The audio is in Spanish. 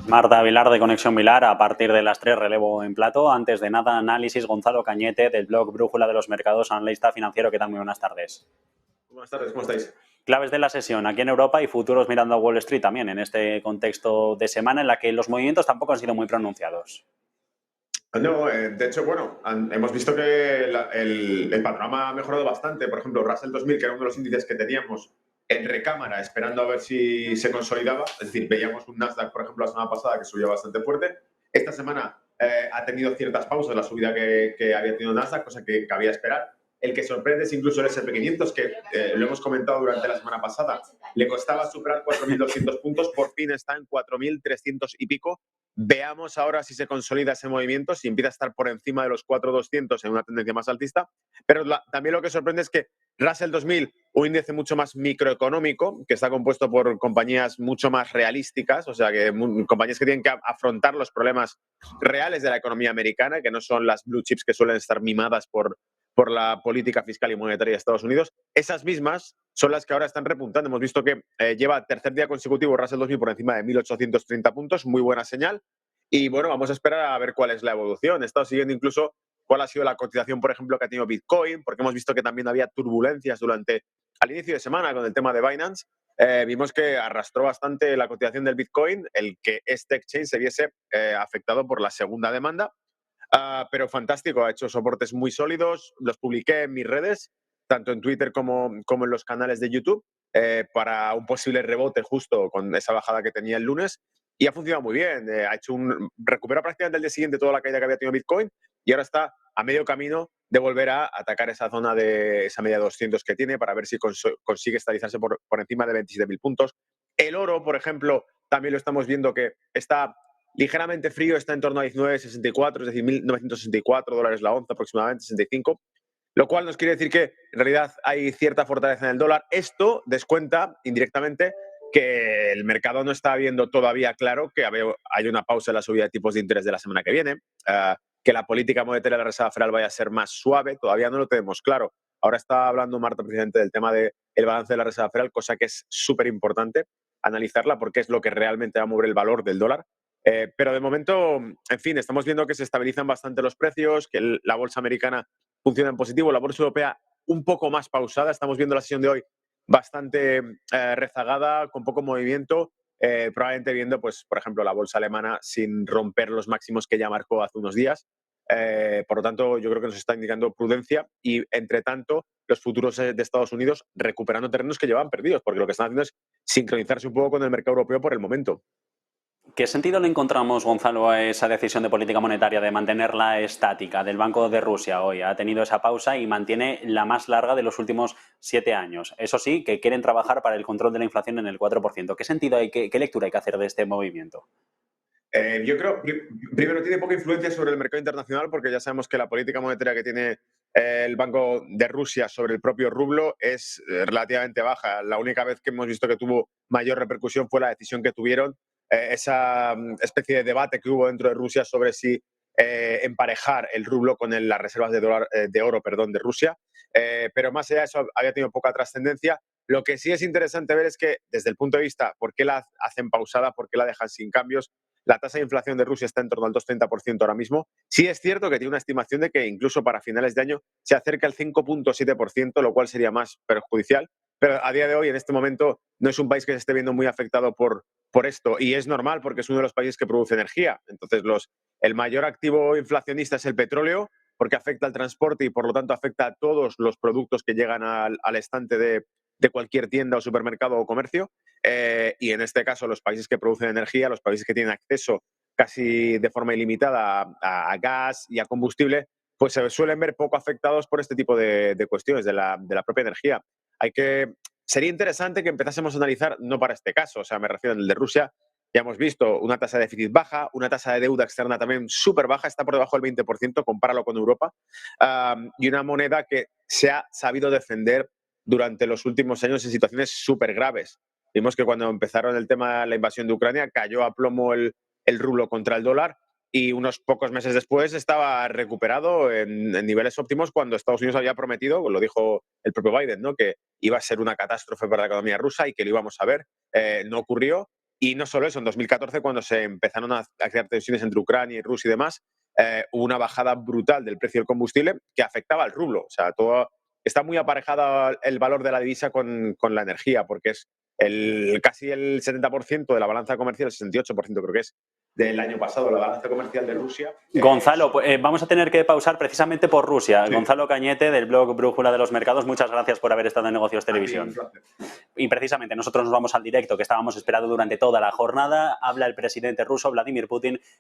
Marta Vilar de Conexión Vilar, a partir de las 3 relevo en plato. Antes de nada, análisis Gonzalo Cañete del blog Brújula de los Mercados, analista financiero. ¿Qué tal? Muy buenas tardes. Buenas tardes, ¿cómo estáis? Claves de la sesión aquí en Europa y futuros mirando a Wall Street también, en este contexto de semana en la que los movimientos tampoco han sido muy pronunciados. No, de hecho, bueno, hemos visto que el panorama ha mejorado bastante. Por ejemplo, Russell 2000, que era uno de los índices que teníamos en recámara, esperando a ver si se consolidaba. Es decir, veíamos un Nasdaq, por ejemplo, la semana pasada que subía bastante fuerte. Esta semana ha tenido ciertas pausas la subida que había tenido Nasdaq, cosa que cabía esperar. El que sorprende es incluso el S&P 500, que lo hemos comentado durante la semana pasada. Le costaba superar 4.200 puntos, por fin está en 4.300 y pico. Veamos ahora si se consolida ese movimiento, si empieza a estar por encima de los 4.200 en una tendencia más altista. Pero también lo que sorprende es que Russell 2000, un índice mucho más microeconómico, que está compuesto por compañías mucho más realísticas, o sea, que compañías que tienen que afrontar los problemas reales de la economía americana, que no son las blue chips que suelen estar mimadas por la política fiscal y monetaria de Estados Unidos. Esas mismas son las que ahora están repuntando. Hemos visto que lleva tercer día consecutivo Russell 2000 por encima de 1.830 puntos, muy buena señal. Y bueno, vamos a esperar a ver cuál es la evolución. He estado siguiendo incluso cuál ha sido la cotización, por ejemplo, que ha tenido Bitcoin, porque hemos visto que también había turbulencias al inicio de semana con el tema de Binance. Vimos que arrastró bastante la cotización del Bitcoin, el que este exchange se viese afectado por la segunda demanda. Pero fantástico, ha hecho soportes muy sólidos, los publiqué en mis redes, tanto en Twitter como en los canales de YouTube, para un posible rebote justo con esa bajada que tenía el lunes, y ha funcionado muy bien. Recuperó prácticamente el día siguiente toda la caída que había tenido Bitcoin y ahora está a medio camino de volver a atacar esa zona de esa media 200 que tiene para ver si consigue estabilizarse por encima de 27.000 puntos. El oro, por ejemplo, también lo estamos viendo que está ligeramente frío, está en torno a 19,64, es decir, $1.964 la onza aproximadamente, 65, lo cual nos quiere decir que en realidad hay cierta fortaleza en el dólar. Esto descuenta indirectamente que el mercado no está viendo todavía claro que hay una pausa en la subida de tipos de interés de la semana que viene, que la política monetaria de la Reserva Federal vaya a ser más suave, todavía no lo tenemos claro. Ahora está hablando Marta, presidente, del tema del balance de la Reserva Federal, cosa que es súper importante analizarla porque es lo que realmente va a mover el valor del dólar. Pero de momento, en fin, estamos viendo que se estabilizan bastante los precios, que la bolsa americana funciona en positivo, la bolsa europea un poco más pausada. Estamos viendo la sesión de hoy bastante rezagada, con poco movimiento, probablemente viendo, pues, por ejemplo, la bolsa alemana sin romper los máximos que ya marcó hace unos días. Por lo tanto, yo creo que nos está indicando prudencia y, entre tanto, los futuros de Estados Unidos recuperando terrenos que llevaban perdidos, porque lo que están haciendo es sincronizarse un poco con el mercado europeo por el momento. ¿Qué sentido le encontramos, Gonzalo, a esa decisión de política monetaria de mantenerla estática del Banco de Rusia hoy? Ha tenido esa pausa y mantiene la más larga de los últimos 7 años. Eso sí, que quieren trabajar para el control de la inflación en el 4%. ¿Qué sentido hay, qué lectura hay que hacer de este movimiento? Yo creo que primero tiene poca influencia sobre el mercado internacional porque ya sabemos que la política monetaria que tiene el Banco de Rusia sobre el propio rublo es relativamente baja. La única vez que hemos visto que tuvo mayor repercusión fue la decisión que tuvieron, esa especie de debate que hubo dentro de Rusia sobre si emparejar el rublo con las reservas de oro, de Rusia. Pero más allá de eso había tenido poca trascendencia. Lo que sí es interesante ver es que desde el punto de vista, ¿por qué la hacen pausada? ¿Por qué la dejan sin cambios? La tasa de inflación de Rusia está en torno al 2,30% ahora mismo. Sí es cierto que tiene una estimación de que incluso para finales de año se acerca al 5,7%, lo cual sería más perjudicial. Pero a día de hoy, en este momento, no es un país que se esté viendo muy afectado por esto. Y es normal porque es uno de los países que produce energía. Entonces, el mayor activo inflacionista es el petróleo, porque afecta al transporte y por lo tanto afecta a todos los productos que llegan al estante de cualquier tienda o supermercado o comercio. Y en este caso, los países que producen energía, los países que tienen acceso casi de forma ilimitada a gas y a combustible, pues se suelen ver poco afectados por este tipo de cuestiones de la propia energía. Sería interesante que empezásemos a analizar, no para este caso, o sea, me refiero al de Rusia, ya hemos visto una tasa de déficit baja, una tasa de deuda externa también súper baja, está por debajo del 20%, compáralo con Europa, y una moneda que se ha sabido defender durante los últimos años en situaciones súper graves. Vimos que cuando empezaron el tema de la invasión de Ucrania cayó a plomo el rublo contra el dólar y unos pocos meses después estaba recuperado en niveles óptimos cuando Estados Unidos había prometido, lo dijo el propio Biden, ¿no?, que iba a ser una catástrofe para la economía rusa y que lo íbamos a ver. No ocurrió Y no solo eso, en 2014, cuando se empezaron a crear tensiones entre Ucrania y Rusia y demás, hubo una bajada brutal del precio del combustible que afectaba al rublo. O sea, todo está muy aparejado el valor de la divisa con la energía, porque es casi el 70% de la balanza comercial, el 68% creo que es, del año pasado, la balanza comercial de Rusia. Gonzalo, vamos a tener que pausar precisamente por Rusia. Sí. Gonzalo Cañete, del blog Brújula de los Mercados, muchas gracias por haber estado en Negocios Televisión. Y precisamente nosotros nos vamos al directo que estábamos esperando durante toda la jornada. Habla el presidente ruso, Vladimir Putin,